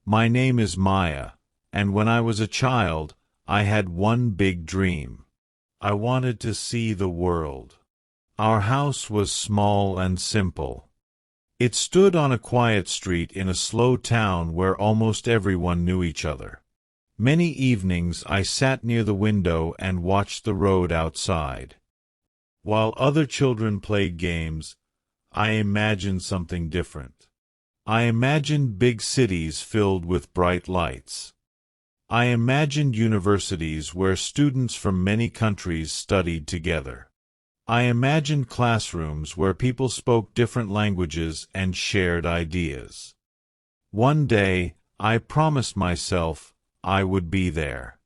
My name is Maya, and when I was a child, I had one big dream. I wanted to see the world. Our house was small and simple. It stood on a quiet street in a slow town where almost everyone knew each other. Many evenings I sat near the window and watched the road outside. While other children played games, I imagined something different. I imagined big cities filled with bright lights. I imagined universities where students from many countries studied together. I imagined classrooms where people spoke different languages and shared ideas. One day, I promised myself I would be there.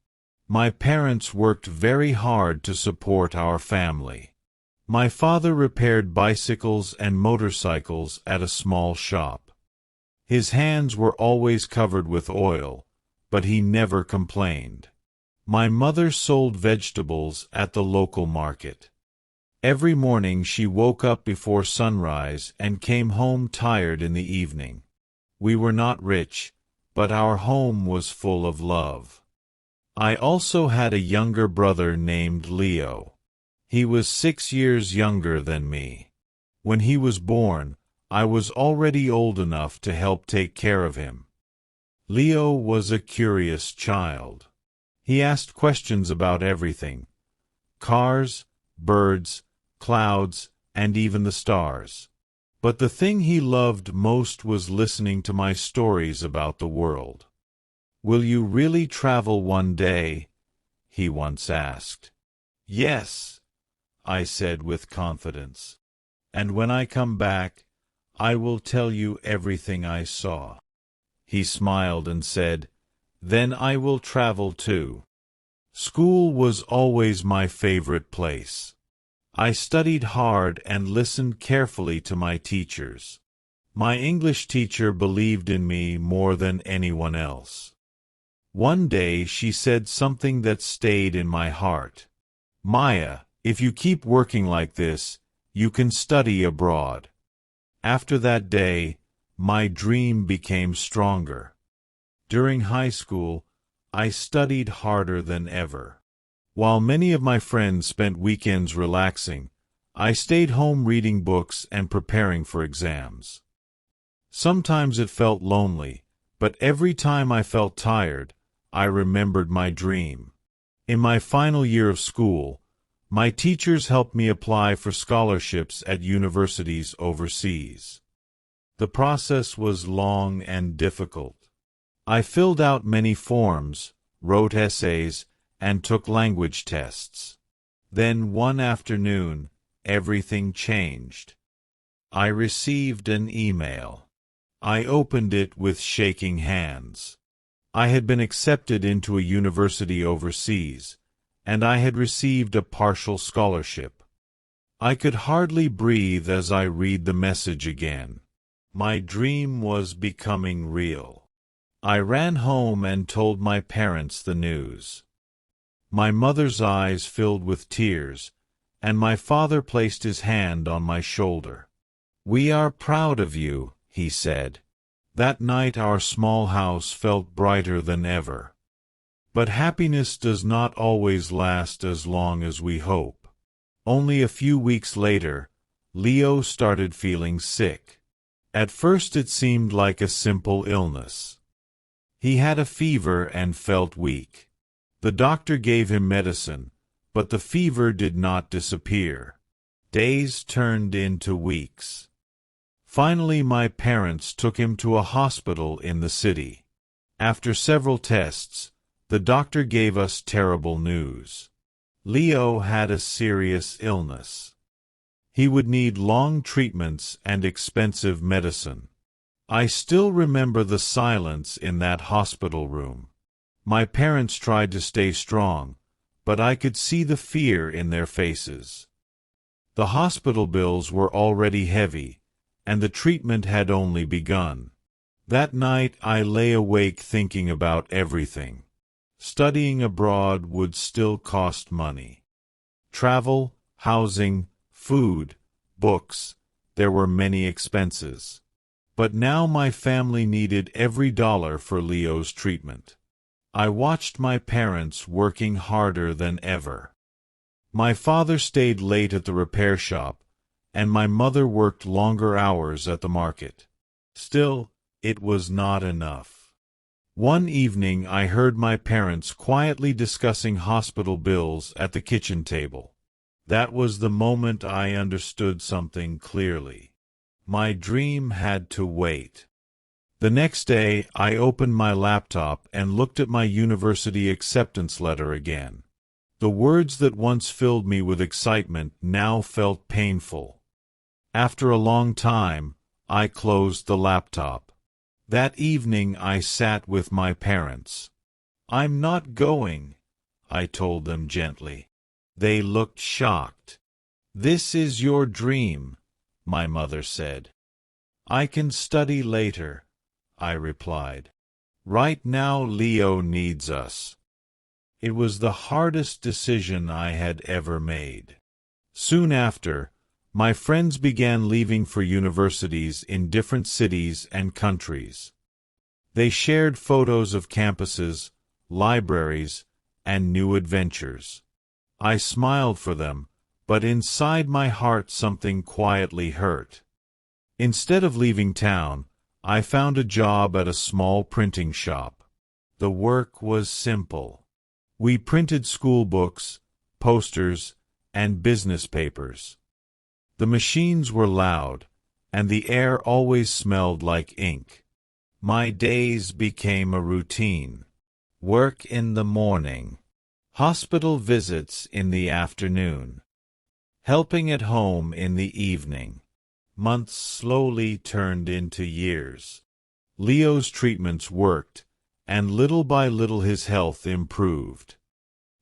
My parents worked very hard to support our family. My father repaired bicycles and motorcycles at a small shop. His hands were always covered with oil, but he never complained. My mother sold vegetables at the local market. Every morning she woke up before sunrise and came home tired in the evening. We were not rich, but our home was full of love. I also had a younger brother named Leo. He was 6 years younger than me. When he was born, I was already old enough to help take care of him. Leo was a curious child. He asked questions about everything: cars, birds, clouds, and even the stars. But the thing he loved most was listening to my stories about the world. "Will you really travel one day?" he once asked. "Yes," I said with confidence. "And when I come back, I will tell you everything I saw." He smiled and said, "Then I will travel too." School was always my favorite place. I studied hard and listened carefully to my teachers. My English teacher believed in me more than anyone else. One day she said something that stayed in my heart. "Maya, if you keep working like this, you can study abroad." After that day, my dream became stronger. During high school, I studied harder than ever. While many of my friends spent weekends relaxing, I stayed home reading books and preparing for exams. Sometimes it felt lonely, but every time I felt tired, I remembered my dream. In my final year of school, my teachers helped me apply for scholarships at universities overseas. The process was long and difficult. I filled out many forms, wrote essays, and took language tests. Then one afternoon, everything changed. I received an email. I opened it with shaking hands. I had been accepted into a university overseas, and I had received a partial scholarship. I could hardly breathe as I read the message again. My dream was becoming real. I ran home and told my parents the news. My mother's eyes filled with tears, and my father placed his hand on my shoulder. "We are proud of you," he said. That night our small house felt brighter than ever. But happiness does not always last as long as we hope. Only a few weeks later, Leo started feeling sick. At first it seemed like a simple illness. He had a fever and felt weak. The doctor gave him medicine, but the fever did not disappear. Days turned into weeks. Finally, my parents took him to a hospital in the city. After several tests, the doctor gave us terrible news. Leo had a serious illness. He would need long treatments and expensive medicine. I still remember the silence in that hospital room. My parents tried to stay strong, but I could see the fear in their faces. The hospital bills were already heavy, and the treatment had only begun. That night I lay awake thinking about everything. Studying abroad would still cost money. Travel, housing, food, books, there were many expenses. But now my family needed every dollar for Leo's treatment. I watched my parents working harder than ever. My father stayed late at the repair shop, and my mother worked longer hours at the market. Still, it was not enough. One evening I heard my parents quietly discussing hospital bills at the kitchen table. That was the moment I understood something clearly. My dream had to wait. The next day, I opened my laptop and looked at my university acceptance letter again. The words that once filled me with excitement now felt painful. After a long time, I closed the laptop. That evening I sat with my parents. "I'm not going," I told them gently. They looked shocked. "This is your dream," my mother said. "I can study later," I replied. "Right now Leo needs us." It was the hardest decision I had ever made. Soon after, my friends began leaving for universities in different cities and countries. They shared photos of campuses, libraries, and new adventures. I smiled for them, but inside my heart something quietly hurt. Instead of leaving town, I found a job at a small printing shop. The work was simple. We printed school books, posters, and business papers. The machines were loud, and the air always smelled like ink. My days became a routine. Work in the morning. Hospital visits in the afternoon. Helping at home in the evening. Months slowly turned into years. Leo's treatments worked, and little by little his health improved.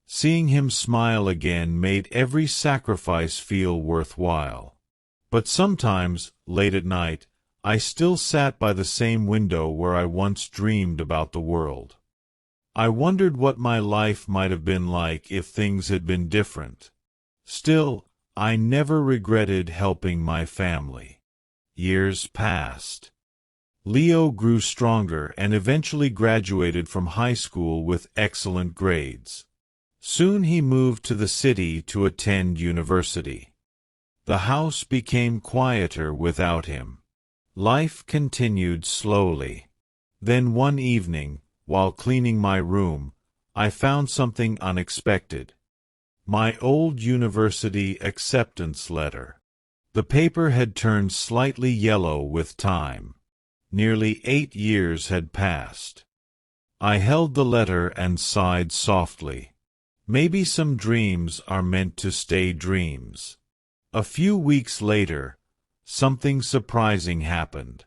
Seeing him smile again made every sacrifice feel worthwhile. But sometimes, late at night, I still sat by the same window where I once dreamed about the world. I wondered what my life might have been like if things had been different. Still, I never regretted helping my family. Years passed. Leo grew stronger and eventually graduated from high school with excellent grades. Soon he moved to the city to attend university. The house became quieter without him. Life continued slowly. Then one evening, while cleaning my room, I found something unexpected. My old university acceptance letter. The paper had turned slightly yellow with time. Nearly 8 years had passed. I held the letter and sighed softly. Maybe some dreams are meant to stay dreams. A few weeks later, something surprising happened.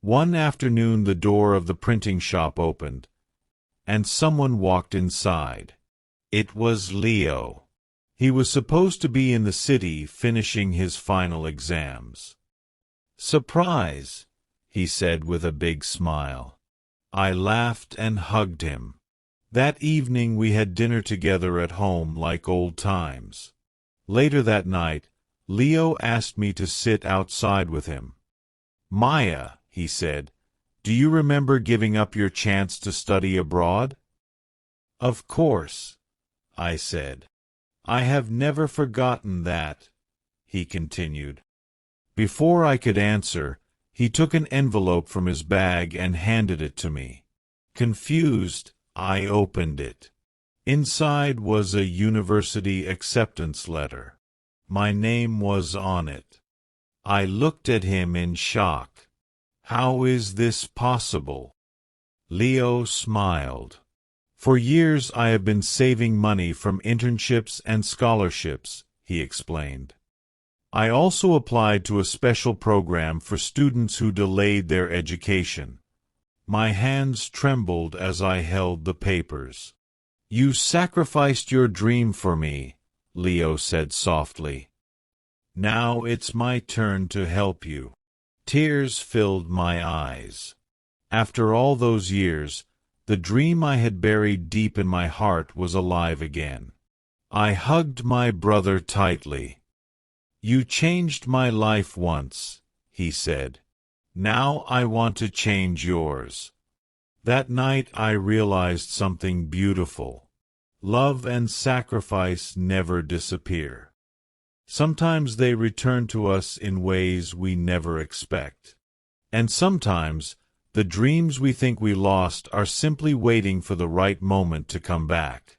One afternoon the door of the printing shop opened, and someone walked inside. It was Leo. He was supposed to be in the city finishing his final exams. "Surprise," he said with a big smile. I laughed and hugged him. That evening we had dinner together at home like old times. Later that night, Leo asked me to sit outside with him. "Maya," he said, "do you remember giving up your chance to study abroad?" "Of course," I said. "I have never forgotten that," he continued. Before I could answer, he took an envelope from his bag and handed it to me. Confused, I opened it. Inside was a university acceptance letter. My name was on it. I looked at him in shock. "How is this possible?" Leo smiled. "For years I have been saving money from internships and scholarships," he explained. "I also applied to a special program for students who delayed their education." My hands trembled as I held the papers. "You sacrificed your dream for me," Leo said softly. "Now it's my turn to help you." Tears filled my eyes. After all those years, the dream I had buried deep in my heart was alive again. I hugged my brother tightly. "You changed my life once," he said. Now I want to change yours. That night I realized something beautiful. Love and sacrifice never disappear. Sometimes they return to us in ways we never expect. And sometimes, the dreams we think we lost are simply waiting for the right moment to come back.